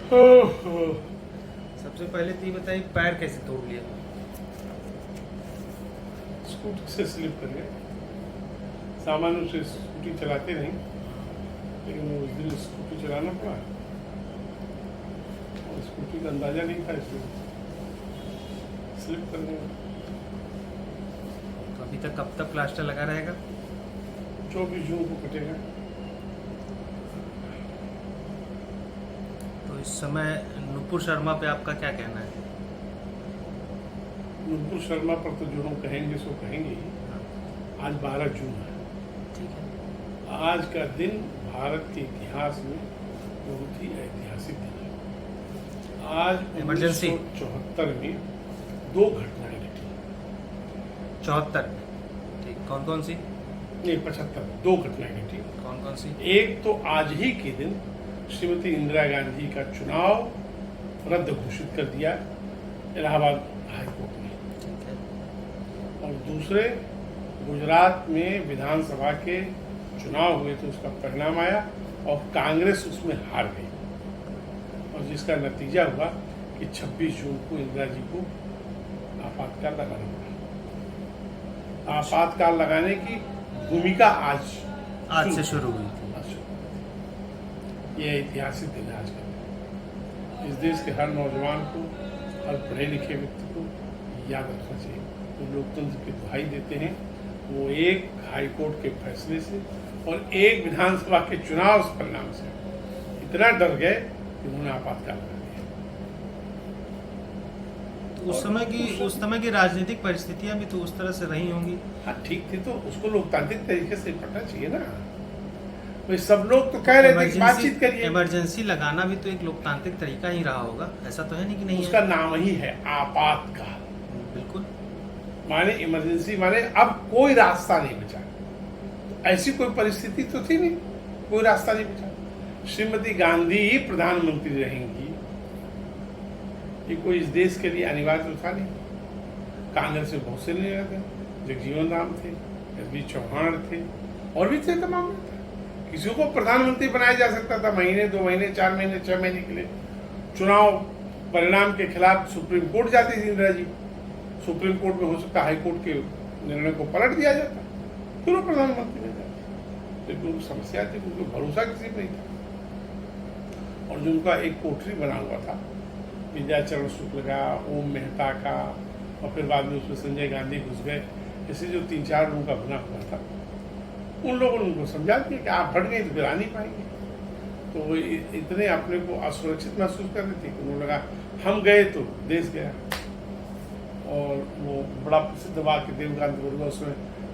सबसे पहले तो ये बताइए, पैर कैसे तोड़ लिया? स्कूटी से स्लिप कर गए। सामान्य से स्कूटी चलाते नहीं, लेकिन उस दिन स्कूटी चलाना पड़ा और स्कूटी का अंदाजा नहीं था, इसलिए स्लिप कर गए। तो अभी तक कब तक प्लास्टर लगा रहेगा? 24 जून को कटेगा। तो इस समय नुपुर शर्मा पे आपका क्या कहना है? नुपुर शर्मा पर तो जो हम कहेंगे सो कहेंगे ही। आज 12 जून है। ठीक है। आज का दिन भारत के इतिहास में बहुत ही ऐतिहासिक दिन है। आज इमरजेंसी 1974 में 2 घटनाएं घटी। 74 में? ठीक, कौन कौन सी? नहीं, 75 2 घटनाएं घटी। कौन कौन सी? एक तो आज ही के दिन श्रीमती इंदिरा गांधी का चुनाव रद्द घोषित कर दिया इलाहाबाद हाई कोर्ट ने, ठीक है। और दूसरे गुजरात में विधानसभा के चुनाव हुए तो उसका परिणाम आया और कांग्रेस उसमें हार गई, और जिसका नतीजा हुआ कि 26 जून को इंदिरा जी को आपातकाल लगाना पड़ा। आपातकाल लगाने की भूमिका आज से शुरू हुई थी। यह ऐतिहासिक दिन है आज का दिन। इस देश के हर नौजवान को, हर पढ़े लिखे व्यक्ति को याद रखना चाहिए। वो लोकतंत्र की दुहाई देते हैं, वो एक हाईकोर्ट के फैसले से और एक विधानसभा के चुनाव परिणाम से इतना डर गए कि उन्होंने आपातकाल लगा दिया। तो उस समय की राजनीतिक परिस्थितियां भी तो उस तरह से रही होंगी। हाँ, ठीक थी, तो उसको लोकतांत्रिक तरीके से निपटना चाहिए ना। भाई सब लोग तो कह रहे थे कि बातचीत करिए। इमरजेंसी लगाना भी तो एक लोकतांत्रिक तरीका ही रहा होगा, ऐसा तो है नहीं कि नहीं उसका है? नाम ही है आपातकाल। बिल्कुल। माने इमरजेंसी, माने अब कोई रास्ता नहीं बचा। तो ऐसी कोई परिस्थिति तो थी नहीं, कोई रास्ता नहीं बचा। श्रीमती गांधी ही प्रधानमंत्री रहेंगी, ये कोई इस देश के लिए अनिवार्य तो था नहीं। कांग्रेस में बहुत से लीडर थे, जगजीवन राम थे, एस.बी. चौहान थे, और भी थे तमाम नेता। किसी को प्रधानमंत्री बनाया जा सकता था महीने, 2 महीने, 4 महीने, 6 महीने के लिए। चुनाव परिणाम के खिलाफ सुप्रीम कोर्ट जाती थी इंदिरा जी, सुप्रीम कोर्ट में हो सकता हाई कोर्ट के निर्णय को पलट दिया जाता, फिर वो प्रधानमंत्री बन जाते। लेकिन उनको समस्या थी, उनको भरोसा किसी पर नहीं था। और जो उनका एक कोठरी बना हुआ था विद्याचरण शुक्ल का, ओम मेहता का, और फिर बाद में उसमें संजय गांधी घुस गए, ऐसे जो 3-4 लोगों का बना हुआ था, उन लोगों ने उनको समझा दिया कि आप हट गए तो फिर आ नहीं पाएंगे। तो वो इतने अपने को असुरक्षित महसूस कर रहे थे कि उन्होंने लगा हम गए तो देश गया। और वो बड़ा प्रसिद्ध वाक्य देवकांत बरुआ उसमें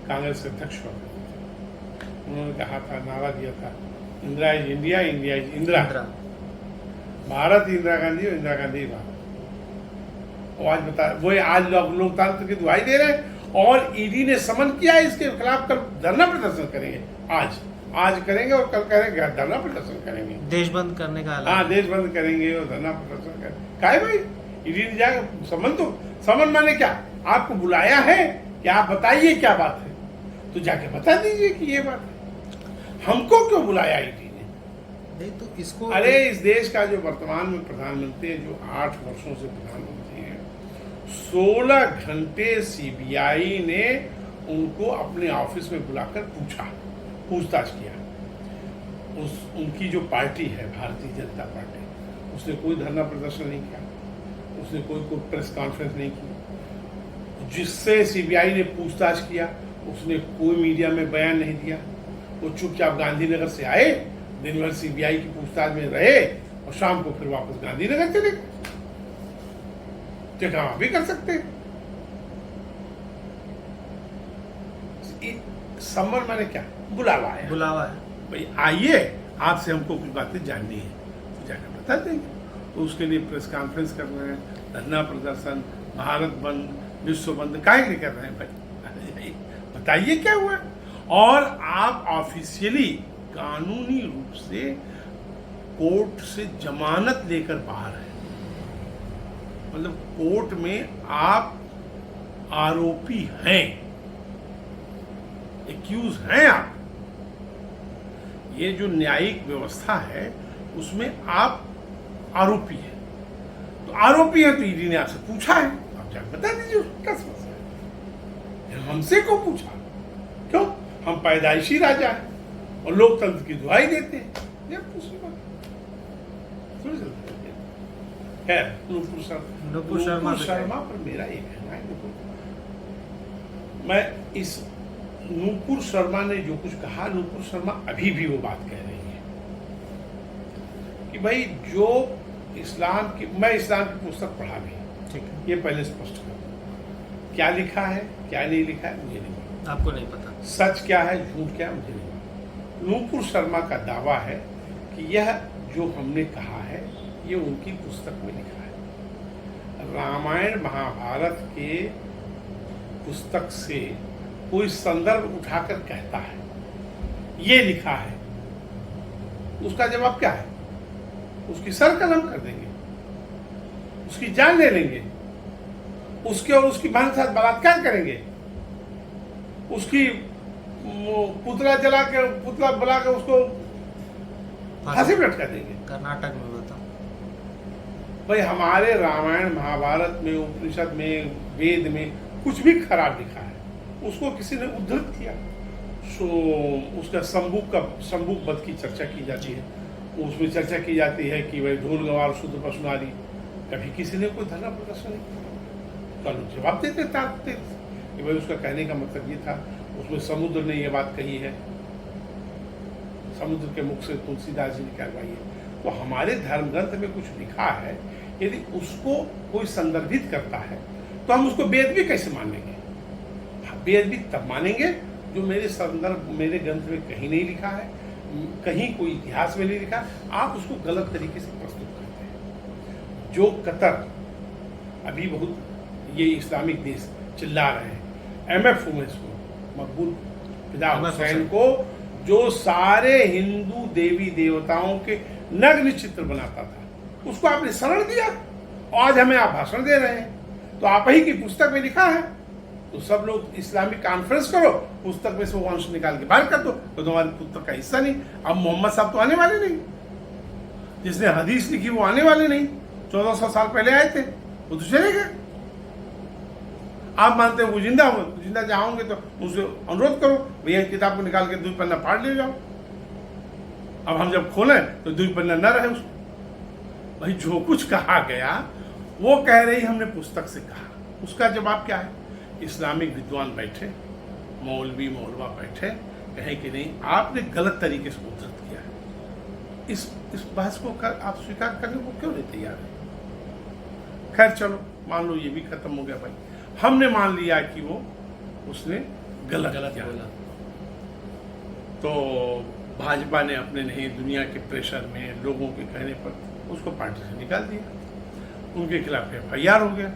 कांग्रेस के अध्यक्ष हुआ करते थे, उन्होंने कहा था, नारा दिया था, Indira is India, India is Indira. Bharat Indira Gandhi और इंदिरा गांधी भारत। और आज बता वो आज लोकतंत्र की दुहाई दे रहे हैं, और ईडी ने समन किया, इसके खिलाफ कल धरना प्रदर्शन करेंगे। आज करेंगे और कल करेंगे, धरना प्रदर्शन करेंगे, देश बंद करने का। हाँ, देश बंद करेंगे और धरना प्रदर्शन करेंगे। काहे भाई, ईडी ने जाकर समन, तो समन माने क्या, आपको बुलाया है कि आप बताइए क्या बात है, तो जाके बता दीजिए कि ये बात है। हमको क्यों बुलाया ईडी ने? नहीं तो इसको, अरे इस देश का जो वर्तमान में प्रधानमंत्री है, जो 8 वर्षों से प्रधानमंत्री है, 16 घंटे सीबीआई ने उनको अपने ऑफिस में बुलाकर पूछताछ किया। उनकी जो पार्टी है भारतीय जनता पार्टी, उसने कोई धरना प्रदर्शन नहीं किया, उसने कोई प्रेस कॉन्फ्रेंस नहीं की। जिससे सीबीआई ने पूछताछ किया उसने कोई मीडिया में बयान नहीं दिया। वो चुपचाप गांधीनगर से आए, दिन भर सीबीआई की पूछताछ में रहे और शाम को फिर वापस गांधीनगर चले गए। आप भी कर सकते। सम्मान माने क्या, बुलावा है भाई, आइए आपसे हमको कुछ बातें जाननी है, तो जाकर बता देंगे। तो उसके लिए प्रेस कॉन्फ्रेंस कर रहे हैं, धरना प्रदर्शन, भारत बंद, विश्व बंद काहे नहीं कर रहे हैं भाई? बताइए क्या हुआ। और आप ऑफिशियली कानूनी रूप से कोर्ट से जमानत लेकर बाहर हैं, मतलब कोर्ट में आप आरोपी हैं, एक्यूज हैं आप। ये जो न्यायिक व्यवस्था है उसमें आप आरोपी है। तो आरोपी है तो ईडी ने आपसे पूछा है, आप जाकर बता दीजिए क्या समस्या है। हमसे को पूछा क्यों? हम पैदाइशी राजा हैं और लोकतंत्र की दुहाई देते हैं। ये दूसरी बात थोड़ी चलती है। खैर, नूपुर शर्मा पर मेरा ये कहना है, मैं इस नूपुर शर्मा ने जो कुछ कहा, नूपुर शर्मा अभी भी वो बात कह रही है कि भाई जो इस्लाम की, मैं इस्लाम की पुस्तक पढ़ा नहीं, ठीक है, ये पहले स्पष्ट कर दूं। क्या लिखा है क्या नहीं लिखा है मुझे नहीं पता, आपको नहीं पता, सच क्या है झूठ क्या है मुझे नहीं पता। नूपुर शर्मा का दावा है कि यह जो हमने कहा है ये उनकी पुस्तक में लिखा है। रामायण महाभारत के पुस्तक से कोई संदर्भ उठाकर कहता है ये लिखा है, उसका जवाब क्या है? उसकी सर कलम कर देंगे, उसकी जान ले लेंगे, उसके और उसकी बहन के साथ बलात्कार करेंगे, उसकी पुतला जला के, पुतला बुला के उसको फांसी पर लटका देंगे। कर्नाटक में बताओ भाई, हमारे रामायण महाभारत में, उपनिषद में, वेद में कुछ भी खराब लिखा है उसको किसी ने उद्धृत किया। सो उसका शंभुक वध की चर्चा की जाती है, उसमें चर्चा की जाती है कि भाई ढोल गवार शुद्ध पशुनारी, कभी किसी ने कोई धरना प्रदर्शन नहीं किया। तो लोग जवाब देते कि भाई उसका कहने का मतलब ये था, उसमें समुद्र ने ये बात कही है, समुद्र के मुख से तुलसीदास जी ने कहवाई है। तो हमारे धर्म ग्रंथ में कुछ लिखा है, यदि उसको कोई संदर्भित करता है तो हम उसको वेद भी कैसे मान लेंगे? वेद भी तब मानेंगे जो मेरे संदर्भ, मेरे ग्रंथ में कहीं नहीं लिखा है, कहीं कोई इतिहास में नहीं लिखा। आप उसको गलत तरीके से प्रस्तुत करते हैं। जो कतर अभी बहुत ये इस्लामिक देश चिल्ला रहे हैं, MF वुमेन्स को, मकबूल फिदा हुसैन को, जो सारे हिंदू देवी देवताओं के नग्न चित्र बनाता था, उसको आपने शरण दिया और आज हमें आप भाषण दे रहे हैं। तो आप ही की पुस्तक में लिखा है तो सब लोग इस्लामिक कॉन्फ्रेंस करो, पुस्तक में से वो अंश निकाल के बाहर कर दो, तो तुम्हारी पुस्तक का हिस्सा नहीं। अब मोहम्मद साहब तो आने वाले नहीं, जिसने हदीस लिखी वो आने वाले नहीं, 1400 साल पहले आए थे, वो तो चले गए। आप मानते हैं वो जिंदा हो, जिंदा चाहोगे तो उनसे अनुरोध करो, भैया किताब को निकाल के 2 पन्ना फाड़ ले जाओ। अब हम जब खोलें तो 2 पन्ना न रहे उसको। भाई जो कुछ कहा गया वो कह रही हमने पुस्तक से कहा, उसका जवाब क्या है? इस्लामिक विद्वान बैठे, मौलवी मौलवा बैठे, कहें कि नहीं आपने गलत तरीके से उद्धृत किया है। इस बहस को आप स्वीकार करने को क्यों नहीं तैयार है? खैर चलो, मान लो ये भी खत्म हो गया। भाई हमने मान लिया कि वो उसने गलत किया, तो भाजपा ने अपने नहीं दुनिया के प्रेशर में, लोगों के कहने पर उसको पार्टी से निकाल दिया, उनके खिलाफ FIR हो गया।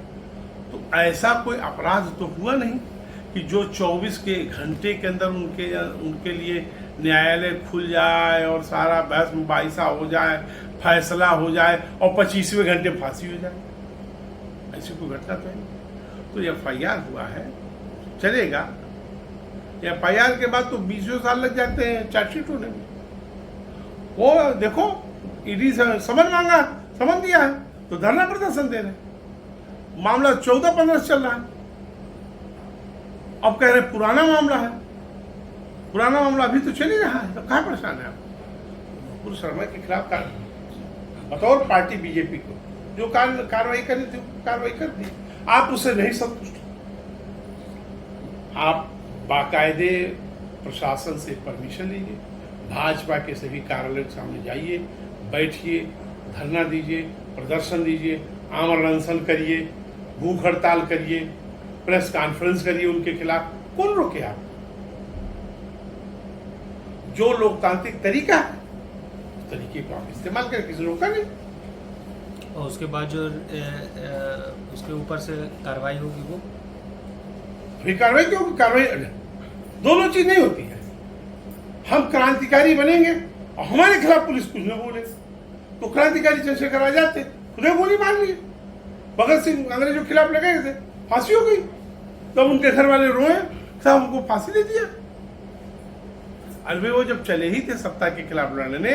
तो ऐसा कोई अपराध तो हुआ नहीं कि जो 24 के घंटे के अंदर उनके लिए न्यायालय खुल जाए और सारा बहस मुबाहिसा हो जाए, फैसला हो जाए और 25वें घंटे फांसी हो जाए। ऐसी कोई घटना तो नहीं। तो FIR हुआ है, चलेगा। FIR के बाद तो 20 साल लग जाते हैं चार्जशीट होने में। वो देखो ईडी से समन मांगा, समन दिया है तो धरना प्रदर्शन दे रहे हैं। मामला 14-15 चल रहा है, अब कह रहे पुराना मामला है। पुराना मामला अभी तो चल ही रहा है, तो कहाँ परेशान है आप? नूपुर शर्मा के खिलाफ बतौर पार्टी बीजेपी को जो कार्रवाई करनी थी कार्रवाई कर दी। आप उससे नहीं संतुष्ट, आप बाकायदे प्रशासन से परमिशन लीजिए, भाजपा के सभी कार्यालय के सामने जाइए, बैठिए, धरना दीजिए, प्रदर्शन दीजिए, आमरण अनशन करिए, भूख हड़ताल करिए, प्रेस कॉन्फ्रेंस करिए उनके खिलाफ। कौन रोके आप? जो लोकतांत्रिक तरीका है उस तरीके को आप इस्तेमाल करें, किसी रोका नहीं। और उसके बाद जो उसके ऊपर से कार्रवाई होगी वो फिर कार्रवाई क्यों? कार्रवाई दोनों चीज नहीं होती है। हम क्रांतिकारी बनेंगे और हमारे खिलाफ पुलिस कुछ न बोले तो क्रांतिकारी चंद्रशेखर आजाद थे, खुदे गोली मार ली। भगत सिंह अंग्रेजों के खिलाफ लगे थे, फांसी हो गई। तब उनके घर वाले रोए, साहब उनको फांसी दे दिया। अरे वो जब चले ही थे सत्ता के खिलाफ लड़ने,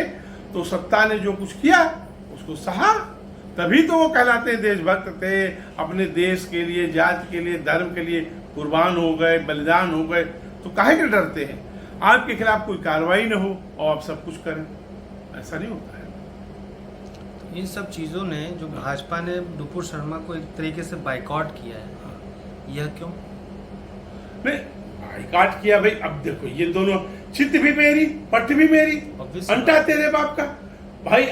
तो सत्ता ने जो कुछ किया उसको सहा, तभी तो वो कहलाते हैं देशभक्त थे, अपने देश के लिए, जाति के लिए, धर्म के लिए कुर्बान हो गए, बलिदान हो गए। तो काहे के डरते हैं? आपके खिलाफ कोई कार्रवाई न हो और आप सब कुछ करें, ऐसा नहीं होता है। इन सब चीज़ों ने जो भाजपा ने नुपुर शर्मा को एक तरीके से बाइकआउट किया है, यह क्यों? नहीं बाइकआउट किया भाई, अब देखो ये दोनों, चित्त भी मेरी पट भी मेरी, अंटा तेरे बाप का। भाई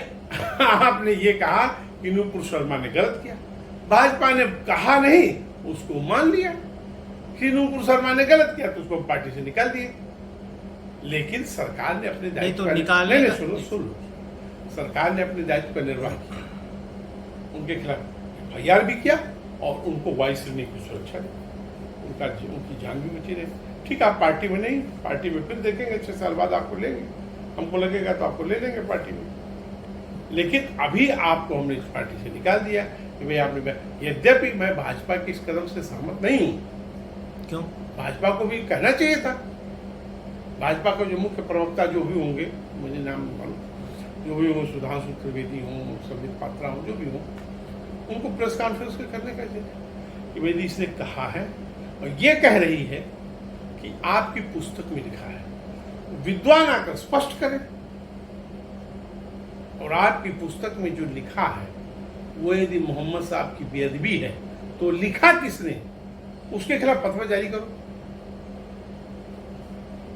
आपने ये कहा कि नुपुर शर्मा ने गलत किया, भाजपा ने कहा नहीं, उसको मान लिया कि नुपुर शर्मा ने गलत किया, तो उसको पार्टी से निकाल दिए। लेकिन सरकार ने अपने दायित्व सुनो, सरकार ने अपने दायित्व का निर्वाह किया, उनके खिलाफ एफआईआर भी किया और उनको वायु श्रेणी की सुरक्षा दी, उनकी जान भी बची रही। ठीक, आप पार्टी में नहीं, पार्टी में फिर देखेंगे, 6 साल बाद आपको लेंगे, हमको लगेगा तो आपको ले लेंगे पार्टी में। लेकिन अभी आपको हमने इस पार्टी से निकाल दिया कि भाई आपने, यद्यपि मैं भाजपा के इस कदम से सहमत नहीं हूं। क्यों? भाजपा को भी कहना चाहिए था। भाजपा का जो मुख्य प्रवक्ता जो भी होंगे, मुझे नाम मालूम, जो भी हो, सुधांशु त्रिवेदी हों, संबित पात्रा हों, जो भी हों, उनको प्रेस कॉन्फ्रेंस करने का चाहिए कि भाई इसने कहा है और ये कह रही है कि आपकी पुस्तक में लिखा है, विद्वान आकर स्पष्ट करें। और आपकी पुस्तक में जो लिखा है वो यदि मोहम्मद साहब की बेअदबी है तो लिखा किसने, उसके खिलाफ फतवा जारी करो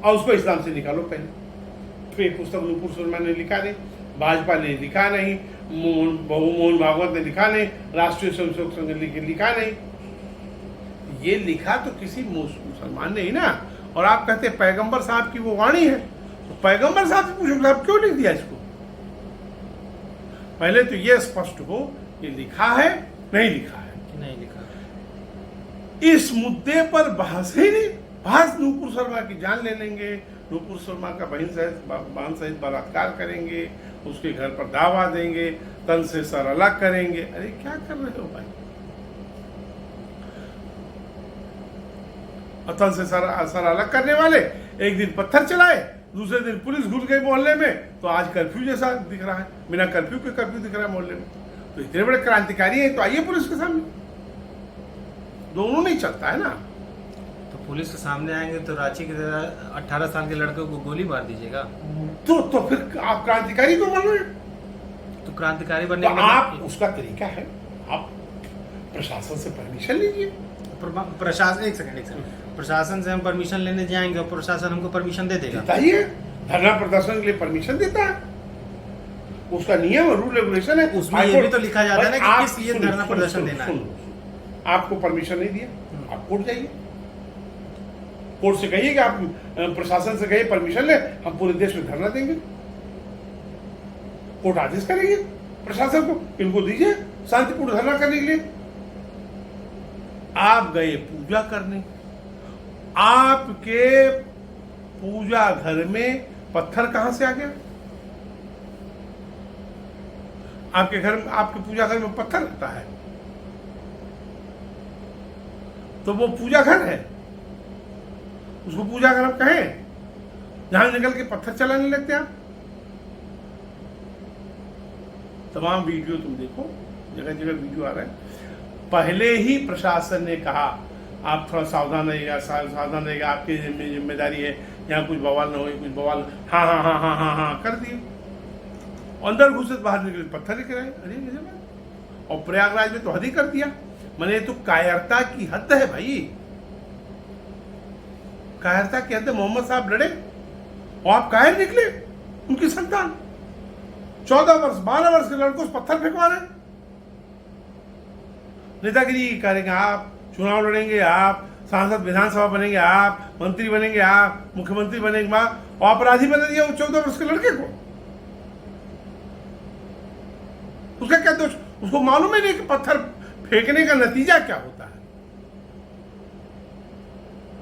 और उसको इस्लाम से निकालो पहले। फिर पुस्तक नुपुर शर्मा ने लिखा नहीं, भाजपा ने लिखा नहीं, मोहन भागवत ने लिखा नहीं, राष्ट्रीय स्वयंसेवक संघ ने लिखा नहीं, ये लिखा तो किसी मुसलमान ने ही ना। और आप कहते पैगंबर साहब की वो वाणी है, तो पैगंबर साहब से पूछो आप क्यों लिख दिया इसको? पहले तो ये स्पष्ट हो कि लिखा है नहीं लिखा है, कि नहीं लिखा। इस मुद्दे पर बहस ही नहीं। बहस नुपुर शर्मा की जान ले लेंगे, नुपुर शर्मा का बहन सहित बलात्कार करेंगे, उसके घर पर दावा देंगे, तन से सर अलग करेंगे। अरे क्या कर रहे हो भाई? तन से सर अलग करने वाले एक दिन पत्थर चलाए, दूसरे दिन पुलिस घुस गई मोहल्ले में, तो आज कर्फ्यू जैसा दिख रहा है, बिना कर्फ्यू के कर्फ्यू दिख रहा है मोहल्ले में। तो इतने बड़े क्रांतिकारी हैं, तो आइए पुलिस के सामने। दोनों नहीं चलता है ना। तो पुलिस के सामने आएंगे तो रांची की तरह 18 साल के लड़के को गोली मार दीजिएगा, तो फिर आप क्रांतिकारी क्यों बन रहे हैं? तो क्रांतिकारी बनने तो आप, उसका तरीका है, आप प्रशासन से परमिशन लीजिए। प्रशासन, एक सेकंड, प्रशासन से हम परमिशन लेने जाएंगे और प्रशासन हमको परमिशन दे देगा? बताइए, धरना प्रदर्शन के लिए परमिशन देता है, उसका नियम और रूल रेगुलेशन है। उसमें ये भी तो लिखा जाता है ना कि किस लिए धरना प्रदर्शन देना है। आपको परमिशन नहीं दिया, आप कोर्ट जाइए, कोर्ट से कहिए कि आप प्रशासन से कहिए परमिशन ले, हम पूरे देश में धरना देंगे। कोर्ट आदेश करेंगे प्रशासन को, इनको दीजिए शांतिपूर्ण धरना करने के लिए। आप गए पूजा करने, आपके पूजा घर में पत्थर कहां से आ गया? आपके घर में, आपके पूजा घर में पत्थर रहता है, तो वो पूजा घर है, उसको पूजा घर आप कहें? जहां निकल के पत्थर चलाने लगते हैं आप। तमाम वीडियो तुम देखो, जगह जगह वीडियो आ रहा है। पहले ही प्रशासन ने कहा आप थोड़ा सावधान रहिएगा, सावधान रहिएगा, आपकी जिम्मेदारी है, यहाँ कुछ बवाल ना हो, कुछ बवाल। हाँ हाँ हाँ हाँ हाँ हाँ कर दिए, अंदर घुसे बाहर निकले पत्थर लेकर आए। अरे और प्रयागराज में तो हद ही कर दिया। मैंने तो कायरता की हद है भाई, कायरता की हद है। मोहम्मद साहब लड़े और आप कायर निकले, उनकी संतान 14 वर्ष 12 वर्ष के लड़कों से पत्थर फेंकवा रहे। नेतागिरी करेंगे आप, चुनाव लड़ेंगे आप, सांसद विधानसभा बनेंगे आप, मंत्री बनेंगे आप, मुख्यमंत्री बनेंगे आप, और अपराधी बना दिया वो 14 वर्ष के लड़के को। उसका क्या दोष? उसको मालूम ही नहीं कि पत्थर फेंकने का नतीजा क्या होता है।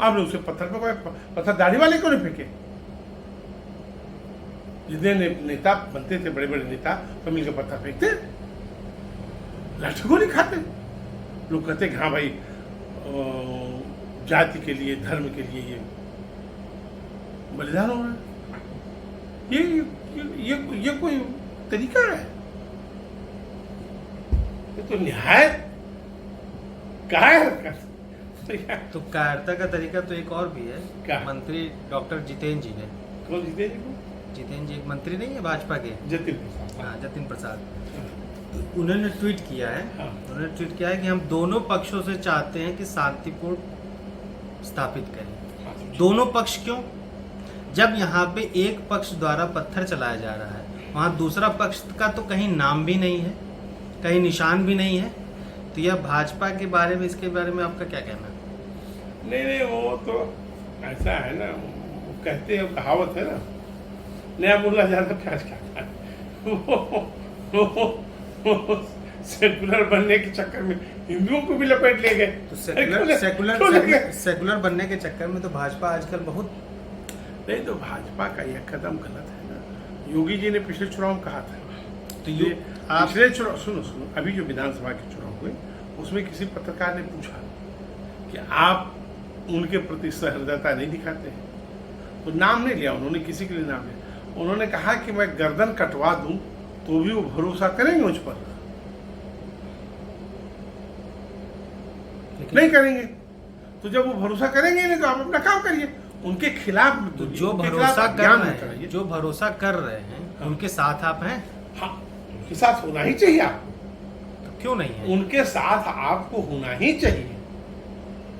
आपने उसे पत्थर पे, पत्थर दाढ़ी वाले क्यों नहीं फेंके? जितने नेता बनते थे, बड़े बड़े नेता, तो मिलकर पत्थर फेंकते, लाठी को नहीं खाते। लोग कहते कि हाँ भाई जाति के लिए, धर्म के लिए ये बलिदान हो रहा है। ये कोई तरीका है? ये तो निहायत कायर तो कायरता का तरीका तो एक और भी है। क्या? मंत्री डॉक्टर जितेंद्र जी ने, कौन जीते जी को? जितेंद्र जी एक मंत्री नहीं है भाजपा के, जतिन प्रसाद। हाँ जतिन प्रसाद, उन्होंने ट्वीट किया है, हाँ। उन्होंने ट्वीट किया है कि हम दोनों पक्षों से चाहते हैं कि शांतिपूर्ण स्थापित करें। हाँ, दोनों पक्ष क्यों? जब यहाँ पे एक पक्ष द्वारा पत्थर चलाया जा रहा है, वहाँ दूसरा पक्ष का तो कहीं नाम भी नहीं है, कहीं निशान भी नहीं है, तो यह भाजपा के बारे में, इसके बारे में आपका क्या कहना है? नहीं, वो तो ऐसा है ना, वो कहते हैं, कहावत है ना, नया मुल्ला ज्यादा प्याज खाता है। वो सेकुलर बनने के चक्कर में हिंदुओं को भी लपेट ले गए। तो क्यों सेकुलर बनने के चक्कर में तो भाजपा आजकल बहुत, नहीं, तो भाजपा का यह कदम गलत है ना। योगी जी ने पिछले चुनाव में कहा था, तो ये आप पिछले चुनाव, सुनो, अभी जो विधानसभा के चुनाव हुए उसमें किसी पत्रकार ने पूछा कि आप उनके प्रति सहृदयता नहीं दिखाते हैं, तो नाम नहीं लिया उन्होंने, किसी के लिए नाम लिया। उन्होंने कहा कि मैं गर्दन कटवा दूं तो भी वो भरोसा करेंगे मुझ पर? नहीं करेंगे। तो जब वो भरोसा करेंगे नहीं तो आप अपना काम करिए, उनके खिलाफ तो जो भरोसा कर रहे हैं, जो भरोसा कर रहे हैं, हाँ। उनके साथ आप हैं? हाँ, उनके साथ होना ही चाहिए आपको। तो क्यों नहीं है? उनके साथ आपको होना ही चाहिए,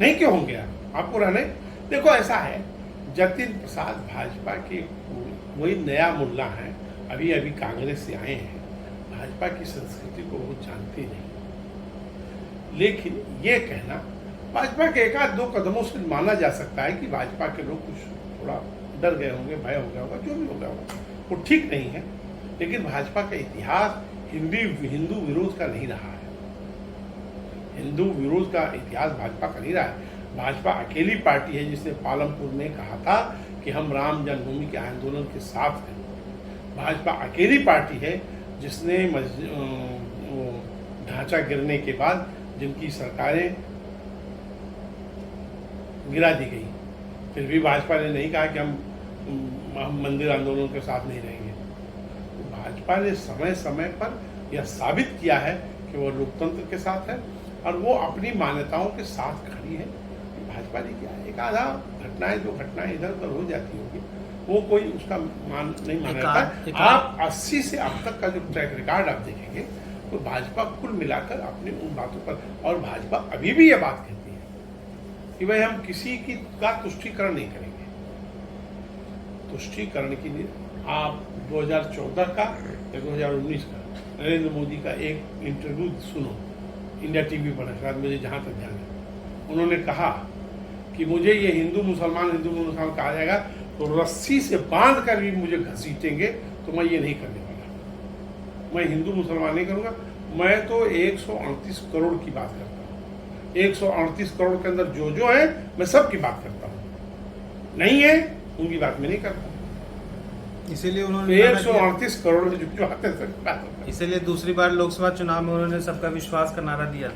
नहीं क्यों होंगे आपको रहने। देखो ऐसा है, जतिन प्रसाद भाजपा के वही नया मुल्ला है, अभी अभी कांग्रेस से आए हैं, भाजपा की संस्कृति को वो जानते नहीं। लेकिन ये कहना, भाजपा के एक आध दो कदमों से माना जा सकता है कि भाजपा के लोग कुछ थोड़ा डर गए होंगे, भय हो गया होगा, जो भी हो गया होगा, वो ठीक नहीं है। लेकिन भाजपा का इतिहास हिंदू विरोध का नहीं रहा है। हिंदू विरोध का इतिहास भाजपा का नहीं रहा है। भाजपा अकेली पार्टी है जिसने पालमपुर में कहा था कि हम राम जन्मभूमि के आंदोलन के साथ हैं। भाजपा अकेली पार्टी है जिसने ढांचा गिरने के बाद जिनकी सरकारें गिरा दी गई, फिर भी भाजपा ने नहीं कहा कि हम मंदिर आंदोलन के साथ नहीं रहेंगे। तो भाजपा ने समय समय पर यह साबित किया है कि वो लोकतंत्र के साथ है और वो अपनी मान्यताओं के साथ खड़ी है। भाजपा ने किया है, एक आधा घटनाएं, जो घटनाएं इधर उधर हो जाती होगी, वो कोई उसका नहीं माना जाता। आप 80 से अब तक का जो ट्रैक रिकॉर्ड आप देखेंगे तो भाजपा कुल मिलाकर अपनी उन बातों पर, और भाजपा अभी भी ये बात कहती है कि भाई हम किसी की का तुष्टीकरण नहीं करेंगे। तुष्टीकरण की नहीं। आप 2014 का या 2019 का नरेंद्र मोदी का एक इंटरव्यू सुनो, इंडिया टीवी पर है, शायद मुझे जहां तक ध्यान है। उन्होंने कहा कि मुझे ये हिंदू मुसलमान कहा जाएगा तो रस्सी से बांध कर भी मुझे घसीटेंगे तो मैं ये नहीं करने वाला। मैं हिंदू मुसलमान नहीं करूंगा। मैं तो 138 करोड़ की बात करता हूँ। 138 करोड़ के अंदर जो जो है मैं सबकी बात करता हूँ, नहीं है उनकी बात मैं नहीं करता। इसीलिए उन्होंने 138 करोड़ में जो आते हैं सबकी बात करता हूं। इसीलिए दूसरी बार लोकसभा चुनाव में उन्होंने सबका विश्वास का नारा दिया।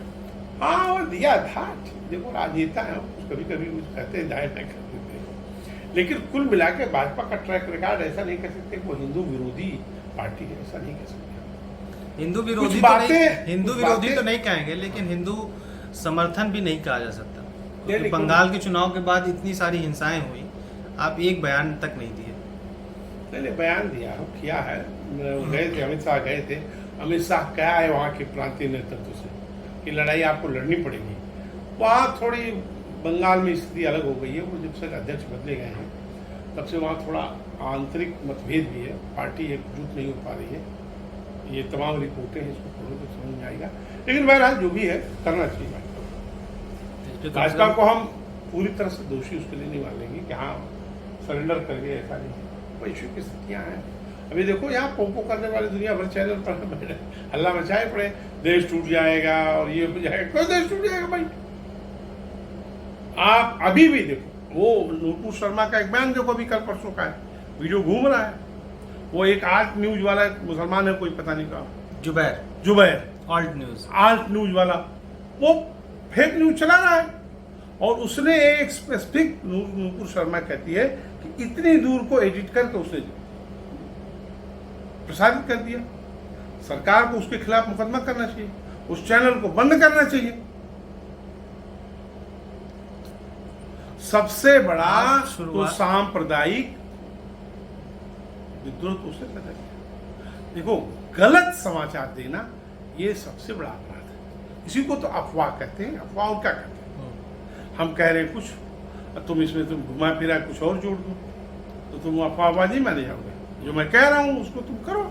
हाँ, वो दिया था। देखो राजनेता है, कभी कभी कुछ कहते हैं, जाहिर नहीं कर देते हैं। लेकिन कुल मिला के भाजपा का ट्रैक रिकॉर्ड ऐसा नहीं कह सकते कि वो हिंदू विरोधी पार्टी है, ऐसा नहीं कह सकते। हिंदू विरोधी तो नहीं, हिंदू विरोधी तो नहीं कहेंगे, लेकिन हिंदू समर्थन भी नहीं कहा जा सकता, क्योंकि बंगाल के चुनाव के बाद इतनी सारी हिंसाएं हुई, आप एक बयान तक नहीं दिए। मैंने बयान दिया, किया है, गए थे, अमित शाह गए थे। अमित शाह क्या है वहाँ के प्रांतीय नेतृत्व से कि लड़ाई आपको लड़नी पड़ेगी। वहाँ थोड़ी बंगाल में स्थिति अलग हो गई है। वो जब से अध्यक्ष बदले गए हैं तब से वहाँ थोड़ा आंतरिक मतभेद भी है, पार्टी एकजुट नहीं हो पा रही है। ये तमाम रिपोर्टें हैं, इसको पढ़ो तो समझ में आएगा। लेकिन बहरहाल जो भी है करना चाहिए। भाजपा को हम पूरी तरह से दोषी उसके लिए नहीं मानेंगे कि हाँ सरेंडर कर गए, ऐसा नहीं है। वैश्विक की स्थितियाँ हैं। अभी देखो यहाँ पोपो करने वाले दुनिया भर चैनल पर हल्ला मचाए पड़े, देश टूट जाएगा और ये हो जाएगा। कोई देश टूट जाएगा भाई? आप अभी भी देखो, वो नुपुर शर्मा का एक बयान देखो, अभी कल परसों का है, वीडियो घूम रहा है। वो एक आल्ट न्यूज वाला मुसलमान है, कोई पता नहीं कहा, जुबैर आल्ट न्यूज वाला, वो फेक न्यूज चला रहा है। और उसने एक स्पेसिफिक, नुपुर शर्मा कहती है कि इतनी दूर को एडिट करके उसने प्रसारित कर दिया। सरकार को उसके खिलाफ मुकदमा करना चाहिए। उस चैनल को बंद करना चाहिए। सबसे बड़ा तो सांप्रदायिक विद्रोह तो उसे लगा। देखो, गलत समाचार देना ये सबसे बड़ा अपराध है। इसी को तो अफवाह कहते हैं। अफवाह क्या कहते हैं? हम कह रहे हैं कुछ, तुम इसमें तुम घुमा फिरा कुछ और जोड़ दो तो तुम अफवाहबाजी माने जाओगे। जो मैं कह रहा हूं उसको तुम करो।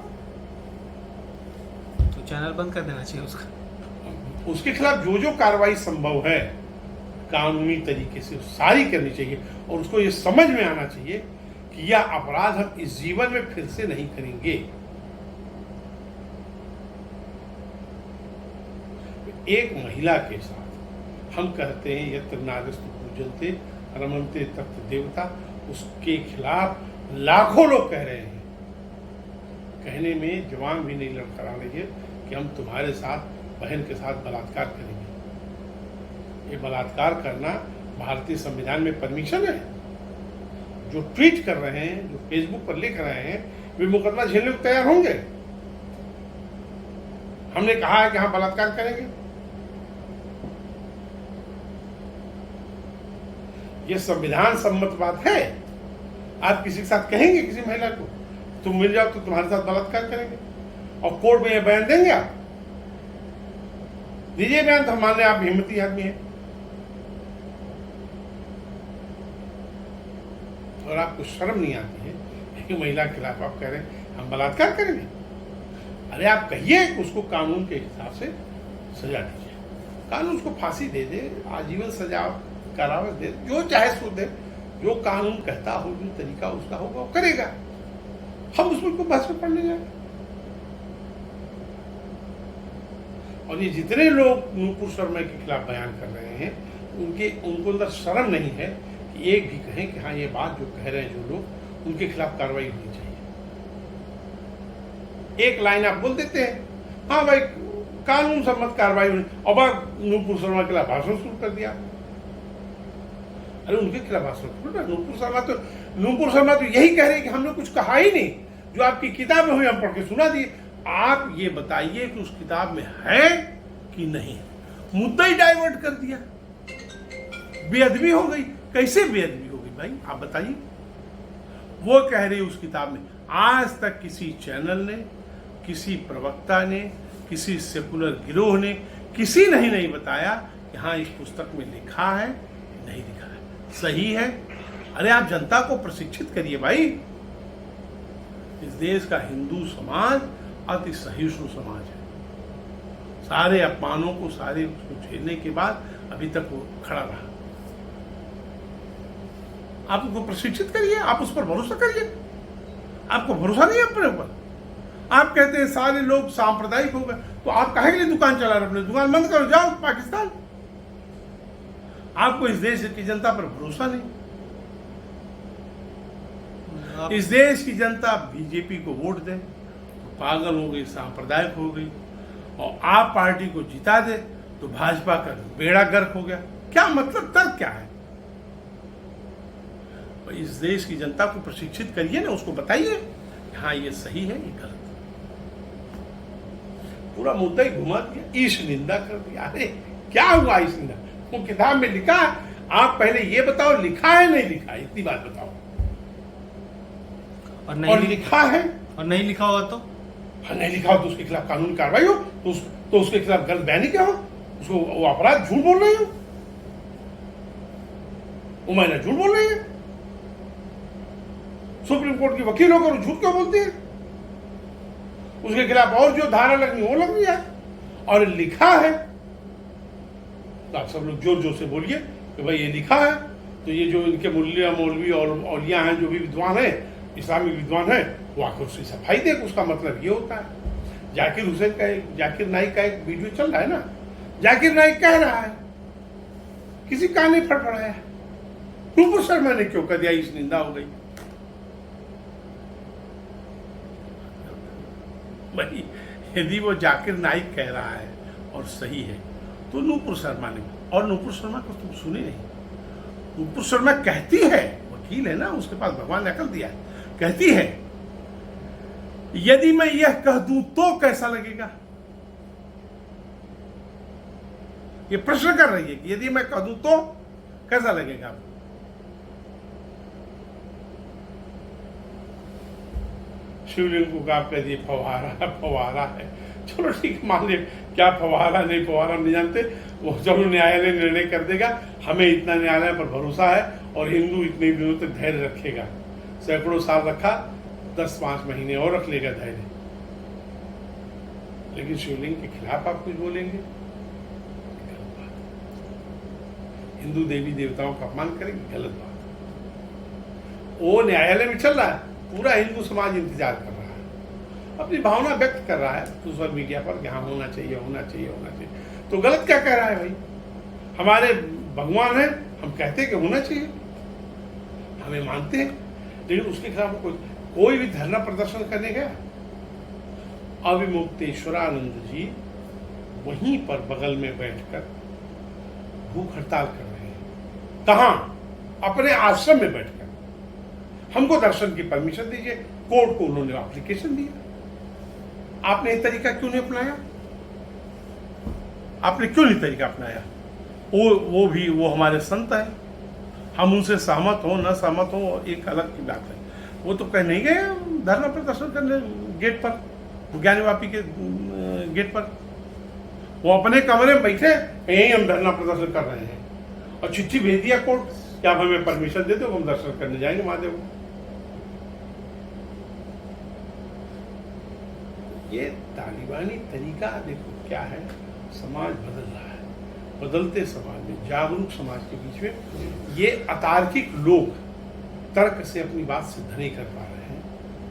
तो चैनल बंद कर देना चाहिए उसका। उसके खिलाफ जो जो कार्रवाई संभव है कानूनी तरीके से सारी करनी चाहिए, और उसको ये समझ में आना चाहिए कि यह अपराध हम इस जीवन में फिर से नहीं करेंगे। एक महिला के साथ हम कहते हैं यत्र नागस्तु पूजन्ते रमन्ते तत्र देवता, उसके खिलाफ लाखों लोग कह रहे हैं। कहने में जवान भी नहीं लड़खड़ा रही है कि हम तुम्हारे साथ, बहन के साथ बलात्कार करेंगे। ये बलात्कार करना भारतीय संविधान में परमिशन है। जो ट्वीट कर रहे हैं, जो फेसबुक पर लिख रहे हैं, वे मुकदमा झेलने को तैयार होंगे। हमने कहा है कि हम बलात्कार करेंगे। ये संविधान सम्मत बात है। आप किसी के साथ कहेंगे, किसी महिला को तुम मिल जाओ तो तुम्हारे साथ बलात्कार करेंगे, और कोर्ट में ये बयान देंगे? आप दीजिए बयान, तो हम मान लें आप हिम्मती आदमी हैं। और आपको शर्म नहीं आती है कि महिला के खिलाफ आप कह रहे हैं हम बलात्कार करेंगे? अरे आप कहिए कि उसको कानून के हिसाब से सजा दीजिए। कानून उसको फांसी दे दे, आजीवन सजा, कारावास दे, जो चाहे सो दे। जो कानून कहता हो, जो तरीका उसका होगा वो करेगा। हम उसमें को बहस में पढ़ने जाए। और ये जितने लोग नूपुर शर्मा के खिलाफ बयान कर रहे हैं, उनको अंदर शर्म नहीं है कि एक भी कहें कि हाँ ये बात जो कह रहे हैं जो लोग, उनके खिलाफ कार्रवाई होनी चाहिए। एक लाइन आप बोल देते हैं, हाँ भाई कानून सम्मत कार्रवाई होनी, और बात नूपुर शर्मा के खिलाफ भाषण शुरू कर दिया। अरे उनके खिलाफ भाषण शुरू, नूपुर शर्मा तो यही कह रहे हैं कि हमने कुछ कहा ही नहीं, जो आपकी किताब में हुई हम पढ़ के सुना दिए। आप ये बताइए कि उस किताब में है कि नहीं। मुद्दा ही डाइवर्ट कर दिया, बेअदबी हो गई। कैसे बेअदबी हो गई भाई, आप बताइए। वो कह रही उस किताब में आज तक किसी चैनल ने, किसी प्रवक्ता ने, किसी सेकुलर गिरोह ने, किसी ने ही नहीं बताया कि हाँ इस पुस्तक में लिखा है, नहीं लिखा है, सही है। अरे आप जनता को प्रशिक्षित करिए भाई। इस देश का हिंदू समाज अति सहिष्णु समाज है। सारे अपमानों को, सारे उसको झेलने के बाद अभी तक वो खड़ा रहा। आप उनको प्रशिक्षित करिए, आप उस पर भरोसा करिए। आपको भरोसा नहीं है अपने ऊपर। आप कहते हैं सारे लोग सांप्रदायिक हो गए, तो आप काहे के लिए दुकान चला रहे? अपने दुकान बंद करो, जाओ पाकिस्तान। आपको इस देश की जनता पर भरोसा नहीं। इस देश की जनता बीजेपी को वोट दे तो पागल हो गई, सांप्रदायिक हो गई, और आप पार्टी को जिता दे तो भाजपा का बेड़ा गर्क हो गया। क्या मतलब, तर्क क्या है? इस देश की जनता को प्रशिक्षित करिए ना, उसको बताइए हाँ ये सही है, ये गलत। पूरा मुद्दा ही घुमा दिया, ईश निंदा कर दिया। अरे क्या हुआ ईश निंदा? वो किताब में लिखा, आप पहले ये बताओ लिखा है नहीं लिखा है, इतनी बात बताओ। और लिखा है और नहीं लिखा हुआ तो? हाँ नहीं लिखा हो तो उसके खिलाफ कानूनी कार्रवाई हो, तो उसके खिलाफ गलत बयानी क्या हो, उसको वो अपराध, झूठ बोल रही हो, वो महिला झूठ बोल रही है। सुप्रीम कोर्ट की वकील होकर झूठ क्यों बोलती है? उसके खिलाफ और जो धारा लगनी वो लग है, और लिखा है तो आप सब लोग जोर जोर से बोलिए कि भाई ये लिखा है। तो ये जो इनके मुल्लिया मौलवी और औलिया हैं, जो भी विद्वान है, इस्लामिक विद्वान है, वो आकर उसकी सफाई दे। उसका मतलब ये होता है। जाकिर नाइक का एक वीडियो चल रहा है ना, जाकिर नाइक कह रहा है, किसी कान नहीं फड़फड़ाया, नूपुर शर्मा ने क्यों कर दिया, इस निंदा हो गई। भाई यदि वो जाकिर नाइक कह रहा है और सही है तो नूपुर शर्मा ने, और नूपुर शर्मा को तुम सुने नहीं। नूपुर शर्मा कहती है, वकील है ना, उसके पास भगवान ने अकल दिया है, कहती है यदि मैं यह कह दूं तो कैसा लगेगा। ये प्रश्न कर रही है कि यदि मैं कह दूं तो कैसा लगेगा आपको? शिवलिंग को आप कह दिए फवारा है, चलो ठीक मान लिया, क्या फवारा नहीं फवारा हम नहीं जानते, वो जब न्यायालय निर्णय कर देगा। हमें इतना न्यायालय पर भरोसा है और हिंदू इतने दिनों तक धैर्य रखेगा। सैकड़ों साल रखा, 10-5 महीने और रख लेगा धैर्य। लेकिन शिवलिंग के खिलाफ आप कुछ बोलेंगे, हिंदू देवी देवताओं का अपमान करेंगे, गलत बात। वो न्यायालय में चल रहा है, पूरा हिंदू समाज इंतजार कर रहा है, अपनी भावना व्यक्त कर रहा है सोशल मीडिया पर, यहाँ होना चाहिए होना चाहिए होना चाहिए। तो गलत क्या कह रहा है भाई? हमारे भगवान है, हम कहते हैं कि होना चाहिए, हमें मानते हैं, लेकिन उसके खिलाफ कोई भी धरना प्रदर्शन करने गया? अविमुक्तेश्वरानंद जी वहीं पर बगल में बैठकर भूख हड़ताल कर रहे हैं। कहां? अपने आश्रम में बैठकर। हमको दर्शन की परमिशन दीजिए, कोर्ट को उन्होंने एप्लीकेशन दिया। आपने ये तरीका क्यों नहीं अपनाया? आपने क्यों नहीं तरीका अपनाया? वो हमारे संत हैं, हम उनसे सहमत हो न सहमत हो एक अलग की बात है। वो तो कह नहीं गए धरना प्रदर्शन करने गेट पर, ज्ञानवापी के गेट पर। वो अपने कमरे में बैठे, यहीं हम धरना प्रदर्शन कर रहे हैं, और चिट्ठी भेज दिया कोर्ट कि आप हमें परमिशन दे दो, हम दर्शन करने जाएंगे महादेव को। ये तालिबानी तरीका देखो क्या है। समाज बदल रहा है, बदलते समाज में, जागरूक समाज के बीच में ये अतार्किक लोग तर्क से अपनी बात सिद्ध नहीं कर पा रहे हैं,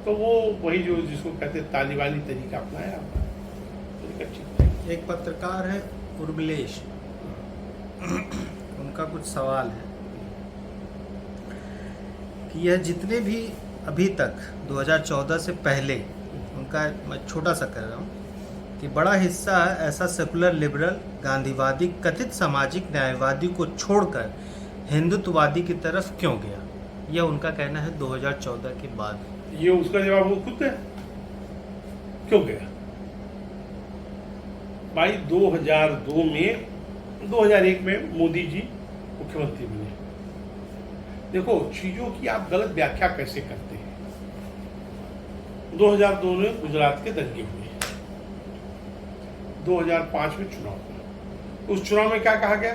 तो वो वही जो जिसको कहते हैं तालिबानी तरीका अपनाया। एक पत्रकार है उर्मिलेश, उनका कुछ सवाल है कि यह जितने भी अभी तक 2014 से पहले, उनका मैं छोटा सा कर रहा हूँ, कि बड़ा हिस्सा ऐसा सेकुलर लिबरल गांधीवादी कथित सामाजिक न्यायवादी को छोड़कर हिंदुत्ववादी की तरफ क्यों गया? यह उनका कहना है 2014 के बाद। ये उसका जवाब वो खुद है, क्यों गया भाई? 2002 में 2001 में मोदी जी मुख्यमंत्री बने। देखो चीजों की आप गलत व्याख्या कैसे करते हैं। 2002 में गुजरात के दंगे हुए, 2005 में चुनाव हुआ। उस चुनाव में क्या कहा गया?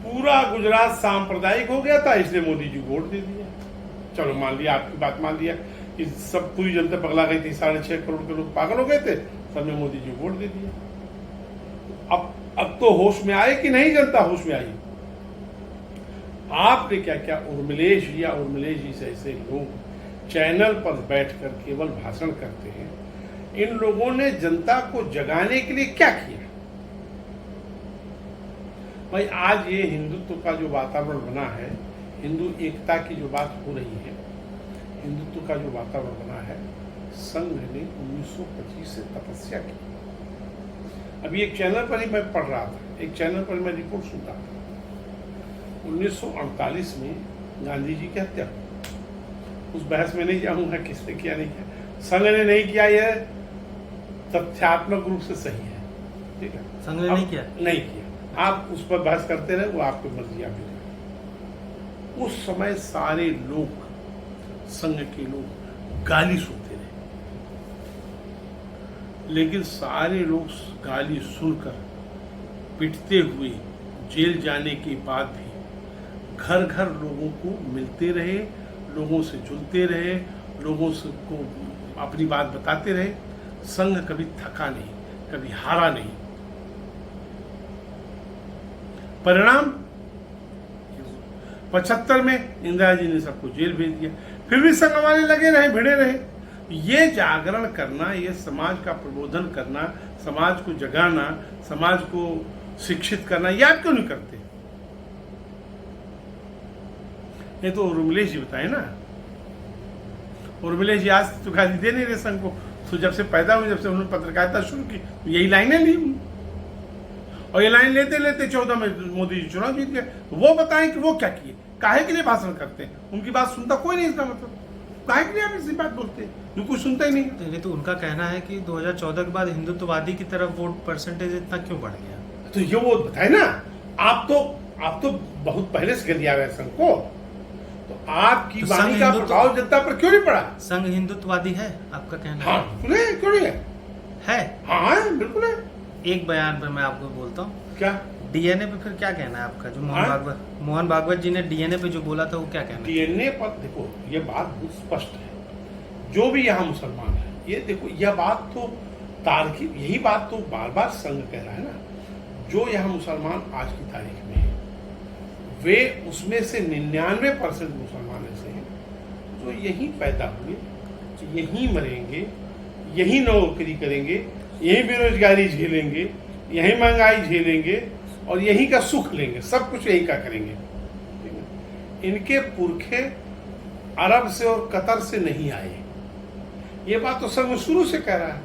पूरा गुजरात सांप्रदायिक हो गया था, इसलिए मोदी जी वोट दे दिया। चलो मान लिया, आपकी बात मान लिया कि सब पूरी जनता पगला गई थी, 6.5 करोड़ के लोग पागल हो गए थे, सबने मोदी जी वोट दे दिया। अब तो होश में आए कि नहीं जनता होश में आई? आपने क्या क्या उर्मिलेश या उर्मिलेश जी से ऐसे लोग चैनल पर बैठकर केवल भाषण करते हैं। इन लोगों ने जनता को जगाने के लिए क्या किया भाई? आज ये हिंदुत्व का जो वातावरण बना है, हिंदू एकता की जो बात हो रही है, हिंदुत्व का जो वातावरण बना है, संघ ने 1925 से तपस्या की। अभी एक चैनल पर ही मैं पढ़ रहा था, एक चैनल पर मैं रिपोर्ट सुनता था, 1948 में गांधी जी की हत्या। उस बहस में नहीं जाऊंगा किसने किया नहीं किया, संघ ने नहीं किया, यह तथ्यात्मक रूप से सही है, ठीक है। संघ ने नहीं किया, नहीं किया। आप उस पर बहस करते रहे, वो आपकी मर्जी। आप उस समय सारे लोग, संघ के लोग गाली सुनते रहे, लेकिन सारे लोग गाली सुनकर पिटते हुए जेल जाने के बाद भी घर घर लोगों को मिलते रहे, लोगों से जुलते रहे, लोगों से को अपनी बात बताते रहे। संघ कभी थका नहीं, कभी हारा नहीं। परिणाम 75 में इंदिरा जी ने सबको जेल भेज दिया, फिर भी संघ वाले लगे रहे, भिड़े रहे। ये जागरण करना, ये समाज का प्रबोधन करना, समाज को जगाना, समाज को शिक्षित करना, ये आप क्यों नहीं करते? ये तो उर्मिलेश जी बताए ना। उर्मिलेश जी आज तो गाली दे नहीं रहे संघ को, तो जब से पैदा हुई, जब से उन्होंने पत्रकारिता शुरू की, तो यही लाइनें ली, और ये लाइन लेते लेते 14 में मोदी जी चुनाव जीत गए। वो बताएं कि वो क्या किए, काहे के लिए भाषण करते हैं, उनकी बात सुनता कोई नहीं। इसका मतलब काहे के लिए आप ऐसी बात बोलते हैं जो कुछ सुनता ही नहीं। तो उनका कहना है कि 2014 के बाद हिंदुत्ववादी की तरफ वोट परसेंटेज इतना क्यों बढ़ गया? तो ये वो बताए ना, आप तो बहुत पहले से गलिया हुए संघ को, तो आपकी तो वाणी संघ का हिंदुत्व- प्रभाव जनता पर क्यों नहीं पड़ा? संघ हिंदुत्ववादी है आपका कहना? हाँ बिल्कुल है, क्यों नहीं है? है। हाँ बिल्कुल है। एक बयान पर मैं आपको बोलता हूँ, क्या डीएनए पे फिर क्या कहना है आपका? जो हाँ? मोहन भागवत जी ने डीएनए पे जो बोला था वो क्या कहना है? डीएनए पर देखो, ये बात बहुत स्पष्ट है, जो भी यहाँ मुसलमान है, ये देखो यह बात तो तार्किक, यही बात तो बार बार संघ कह रहा है ना, जो यहाँ मुसलमान आज की तारीख में है, वे उसमें से 99% मुसलमान ऐसे हैं जो यहीं पैदा हुए, यहीं मरेंगे, यहीं नौकरी करेंगे, यहीं बेरोजगारी झेलेंगे, यहीं महंगाई झेलेंगे और यहीं का सुख लेंगे, सब कुछ यहीं का करेंगे। इनके पुरखे अरब से और कतर से नहीं आए, ये बात तो संघ शुरू से कह रहा है।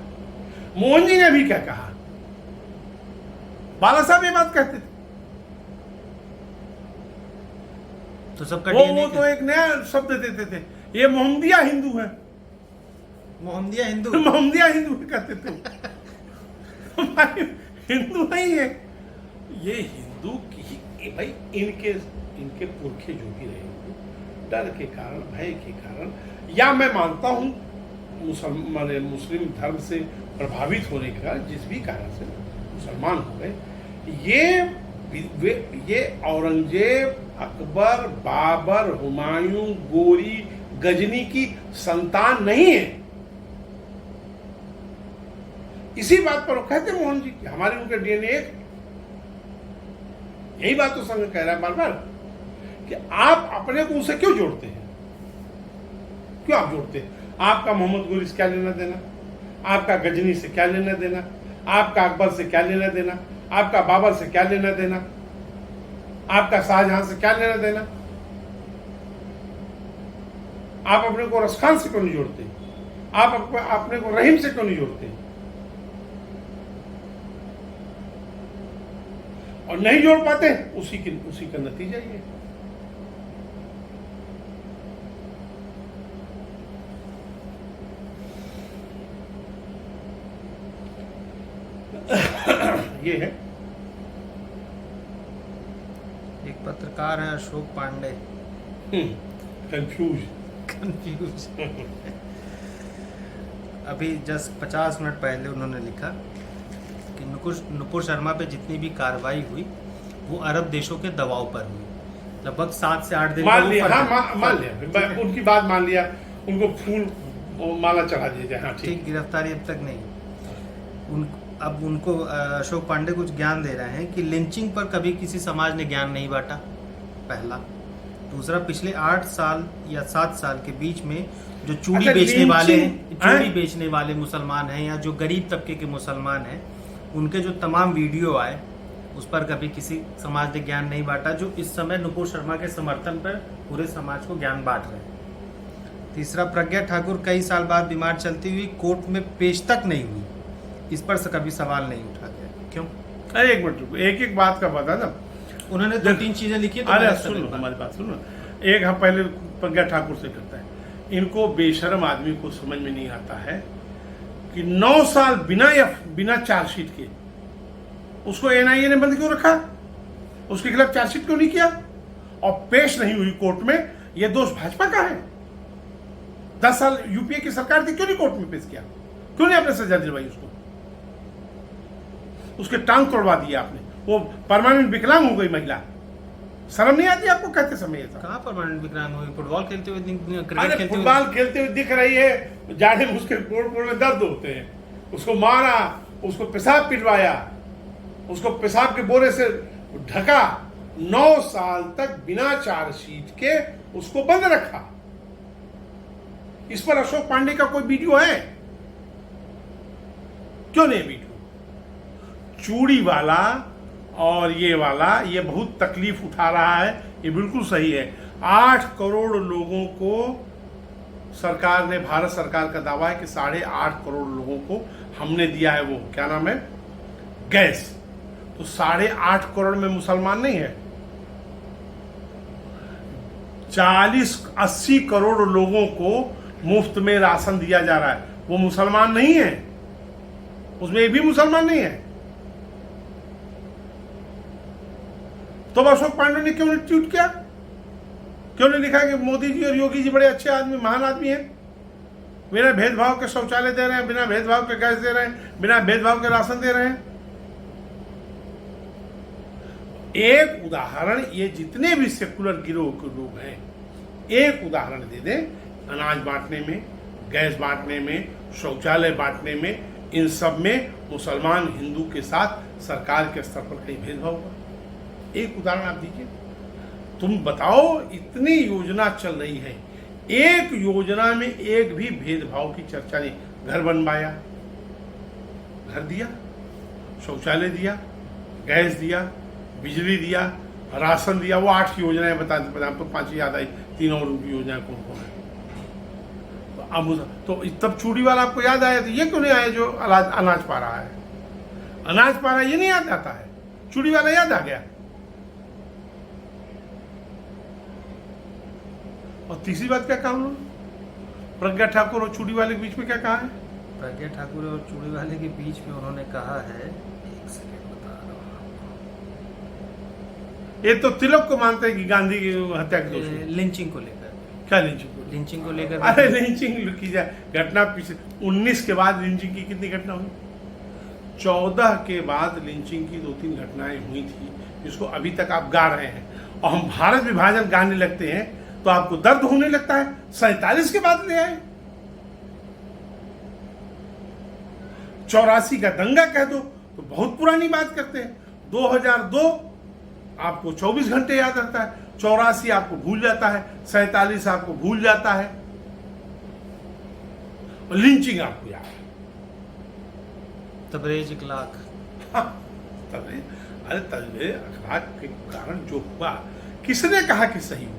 मोहन जी ने भी क्या कहा, बाला साहब ये बात कहते थे। तो सबका वो डीएनए तो एक नया शब्द देते थे, ये मोहम्मदिया हिंदू है, मोहम्मदिया हिंदू। मोहम्मदिया हिंदू कहते थे। हमारे हिंदू नहीं है ये, हिंदू की भाई इनके पुरखे जो भी रहे होंगे, डर के कारण, भय के कारण, या मैं मानता हूं मुस्लिम धर्म से प्रभावित होने के कारण, जिस भी कारण से मुसलमान हो गए, ये औरंगजेब, अकबर, बाबर, हुमायूं, गोरी, गजनी की संतान नहीं है। इसी बात पर वो कहते मोहन जी कि हमारे उनके डीएनए एक, यही बात तो संघ कह रहा है बार बार कि आप अपने को उनसे क्यों जोड़ते हैं? क्यों आप जोड़ते हैं? आपका मोहम्मद गोरी से क्या लेना देना? आपका गजनी से क्या लेना देना? आपका अकबर से क्या लेना देना? आपका बाबर से क्या लेना देना? आपका शाहजहां से क्या लेना देना? आप अपने को रसखान से क्यों नहीं जोड़ते? आप अपने को रहीम से क्यों नहीं जोड़ते? और नहीं जोड़ पाते, उसी का नतीजा ये। ये है। एक पत्रकार है अशोक पांडे, कंफ्यूज। अभी जस्ट 50 मिनट पहले उन्होंने लिखा कि नुपुर शर्मा पे जितनी भी कार्रवाई हुई वो अरब देशों के दबाव पर हुई। लगभग 7 से 8 दिन मान लिया, हाँ मान लिया, उनकी बात मान लिया, उनको फूल माला चढ़ा दिया जाए, हाँ ठीक। गिरफ्तारी अब तक नहीं। अब उनको अशोक पांडे कुछ ज्ञान दे रहे हैं कि लिंचिंग पर कभी किसी समाज ने ज्ञान नहीं बांटा, पहला। दूसरा, पिछले 8 साल या 7 साल के बीच में जो चूड़ी बेचने वाले हैं, चूड़ी बेचने वाले मुसलमान हैं या जो गरीब तबके के मुसलमान हैं, उनके जो तमाम वीडियो आए उस पर कभी किसी समाज ने ज्ञान नहीं बांटा, जो इस समय नुपुर शर्मा के समर्थन पर पूरे समाज को ज्ञान बांट रहे हैं। तीसरा, प्रज्ञा ठाकुर कई साल बाद बीमार चलती हुई कोर्ट में पेश तक नहीं हुई, इस पर से कभी सवाल नहीं उठा गया। क्यों? अरे एक मिनट, एक बात का पता ना, उन्होंने 2-3 चीजें लिखी। तो अरे सुन लो, हमारी बात सुनो। एक हम पहले प्रज्ञा ठाकुर से करता है, इनको बेशर्म आदमी को समझ में नहीं आता है कि 9 साल बिना चार्जशीट के उसको एनआईए ने बंद क्यों रखा, उसके खिलाफ चार्जशीट क्यों नहीं किया और पेश नहीं हुई कोर्ट में? यह दोष भाजपा का है। 10 साल यूपीए की सरकार थी, क्यों नहीं कोर्ट में पेश किया? क्यों नहीं आपने सजा दिलवाई उसको? उसके टांग तोड़वा दिया आपने, वो परमानेंट विकलांग हो गई महिला। शर्म नहीं आती आपको कहते समय? ऐसा कहाँ परमानेंट विकलांग हुई? फुटबॉल खेलते हुए, अरे फुटबॉल खेलते हुए दिख रही है, जाने में उसके कोड़ में दर्द होते हैं, उसको मारा, उसको पेशाब पिटवाया, उसको पेशाब के बोरे से ढका, 9 साल तक बिना चार्जशीट के उसको बंद रखा। इस पर अशोक पांडे का कोई वीडियो है? क्यों नहीं वीडियो? चूड़ी वाला और ये वाला ये बहुत तकलीफ उठा रहा है, ये बिल्कुल सही है। 8 करोड़ लोगों को सरकार ने, भारत सरकार का दावा है कि 8.5 करोड़ लोगों को हमने दिया है, वो क्या नाम है, गैस। तो 8.5 करोड़ में मुसलमान नहीं है। 40-80 करोड़ लोगों को मुफ्त में राशन दिया जा रहा है, वो मुसलमान नहीं है, उसमें एक भी मुसलमान नहीं है। तो अशोक पांडे ने क्यों नहीं ट्वीट किया? क्यों नहीं लिखा कि मोदी जी और योगी जी बड़े अच्छे आदमी, महान आदमी हैं, बिना भेदभाव के शौचालय दे रहे हैं, बिना भेदभाव के गैस दे रहे हैं, बिना भेदभाव के राशन दे रहे हैं? एक उदाहरण, ये जितने भी सेकुलर गिरोह के लोग हैं, एक उदाहरण दे दें, अनाज बांटने में, गैस बांटने में, शौचालय बांटने में, इन सब में मुसलमान हिंदू के साथ सरकार के स्तर पर कहीं भेदभाव हुआ? एक उदाहरण आप दीजिए। तुम बताओ, इतनी योजना चल रही है, एक योजना में एक भी भेदभाव की चर्चा नहीं। घर बनवाया, घर दिया, शौचालय दिया, गैस दिया, बिजली दिया, राशन दिया, वो 8 योजनाएं बता तो 5 याद आई, 3 और उनकी योजनाएं कौन कौन है? अब तो तब चूड़ी वाला आपको याद आया, तो ये क्यों नहीं आया जो अनाज पा रहा है? अनाज पा रहा है, ये नहीं याद आता है, चूड़ी वाला याद आ गया। और तीसरी बात क्या कहा उन्होंने? प्रज्ञा ठाकुर और चूड़ी वाले के बीच में क्या कहा है? प्रज्ञा ठाकुर और चूड़ी वाले के बीच में उन्होंने कहा है, एक सेकंड बता रहा हूँ आपको। ये तो तिलक को मानते हैं कि गांधी की हत्या के दोषी। लिंचिंग को लेकर। क्या लिंचिंग को? लिंचिंग को लेकर। अरे लिंचिंग की जाए घटना पीछे 19 के बाद लिंचिंग की कितनी घटना हुई? 14 के बाद लिंचिंग की 2-3 घटनाएं हुई थी, जिसको अभी तक आप गा रहे हैं। और हम भारत विभाजन गाने लगते हैं तो आपको दर्द होने लगता है। 47 के बाद ले आए, 84 का दंगा कह दो तो बहुत पुरानी बात करते हैं। 2002 आपको 24 घंटे याद रहता है, 84 आपको भूल जाता है, 47 आपको भूल जाता है, और लिंचिंग आपको याद है। तबरेज इखलाक। अरे तबरेज अखलाक के कारण जो हुआ, किसने कहा कि सही हुआ?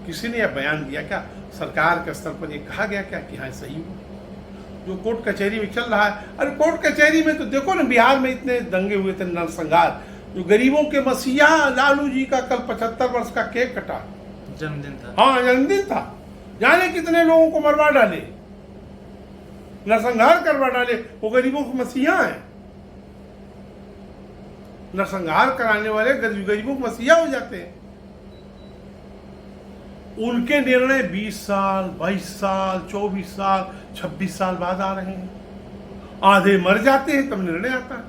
किसी ने यह बयान दिया क्या? सरकार के स्तर पर यह कहा गया क्या कि हाँ सही हुआ? जो कोर्ट कचहरी में चल रहा है, अरे कोर्ट कचहरी में तो देखो ना, बिहार में इतने दंगे हुए थे, नरसंहार, जो गरीबों के मसीहा लालू जी का कल 75 वर्ष का केक कटा, जन्मदिन था। हाँ जन्मदिन था, जाने कितने लोगों को मरवा डाले, नरसंहार करवा डाले। वो गरीबों के मसीहा हैं, नरसंहार कराने वाले गरीबों के मसीहा हो जाते हैं। उनके निर्णय 20 साल, 22 साल, 24 साल, 26 साल बाद आ रहे हैं। आधे मर जाते हैं तब निर्णय आता है।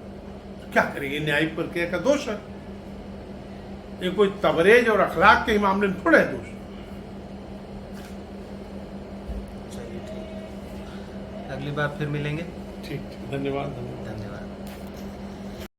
तो क्या करेंगे? न्यायिक प्रक्रिया का दोष है। ये कोई तबरेज और अखलाक के मामले में थोड़ा है दोष। चलिए ठीक है, अगली बार फिर मिलेंगे। ठीक, धन्यवाद।